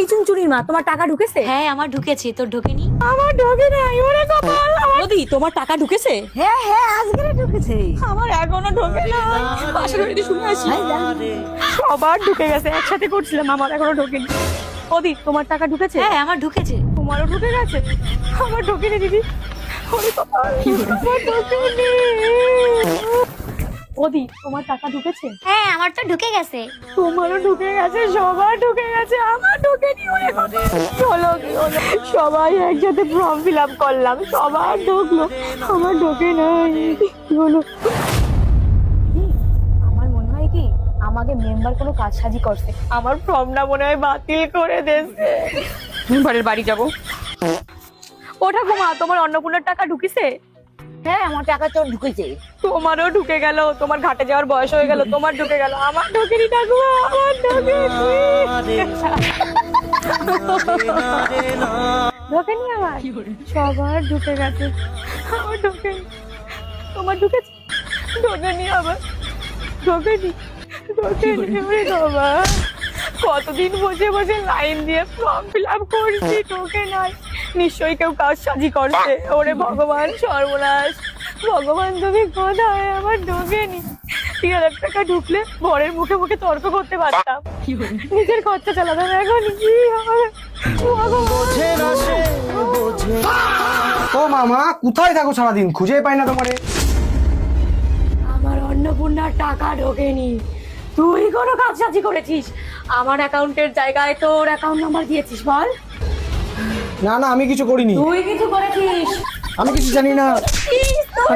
এই চুনচুনির মা, তোমার টাকা ঢুকেছে? হ্যাঁ আমার ঢুকেছে, তোর ঢোকেনি? আমার ঢোকে নাই। ওরে কপাল। বৌদি, তোমার টাকা ঢুকেছে? হ্যাঁ হ্যাঁ আজকে ঢুকেছে। আমার এখনো ঢোকে না। পাশের বাড়িতে শুনে আসি, সবার ঢুকে গেছে, একসাথে করছিলাম, আমার এখনো ঢোকেনি। বৌদি, তোমার টাকা ঢুকেছে? হ্যাঁ আমার ঢুকেছে। তোমারও ঢুকে গেছে? আমার ঢোকেনি দিদি। ওরে কপাল, আমার ঢোকেনি। বৌদি, তোমার টাকা ঢুকেছে? হ্যাঁ আমার তো ঢুকে গেছে। তোমারও ঢুকে গেছে, সবার ঢুকে গেছে, আমার ঢোকেনি। ওরে কপাল, কি হলো কি হলো? সবাই একসাথে ফর্ম ফিল আপ করলাম, সবার ঢুকলো, আমার ঢোকে নাই, কি হলো? আমার মনে হয় কি আমাকে মেম্বার কোনো কাজ সাজি করছে, আমার ফর্মটা মনে হয় বাতিল করে দিয়েছে। মেম্বারের বাড়ি যাবো। ও ঠাকুমা, তোমার অন্নপূর্ণার টাকা ঢুকিছে? হ্যাঁ আমার টাকা তো ঢুকেছে। তোমারও ঢুকে গেল, তোমার ঘাটে যাওয়ার বয়স হয়ে গেল, তোমার ঢুকে গেল, আমার ঢোকেনি ঠাকুমা, আমার ঢোকেনি, আমার সবার ঢুকে গেছে, আমার ঢোকেনি। তোমার ঢুকেছে? ঢোকেনি, আবার ঢোকেনি, ঢোকেনি। ওরে বাবা, কতদিন বসে বসে লাইন দিয়ে ফর্ম ফিল আপ করছি, ঢোকে নাই। নিশ্চয়ই কেউ কাজ সাজি করছে। ওরে ভগবান, সর্বনাশ, ভগবান তুমি কোথায়? আমার ঢোকেনি। 3000 টাকা ঢুকলে বরের মুখে মুখে তর্ক করতে পারতাম, নিজের খরচা চালাতাম। এখন কি হবে? ও মামা, কোথায় থাকো সারাদিন? খুঁজেই পাই না তোমারে। আমার অন্নপূর্ণার টাকা ঢোকেনি। তুই কোনো কাজ সাজি করেছিস? আমার অ্যাকাউন্টের জায়গায় তোর অ্যাকাউন্ট নাম্বার দিয়েছিস, বল। না না, আমি কিছু করিনি। তুই কিছু করেছিস? আমি কিছু জানি না। ইস, তোর-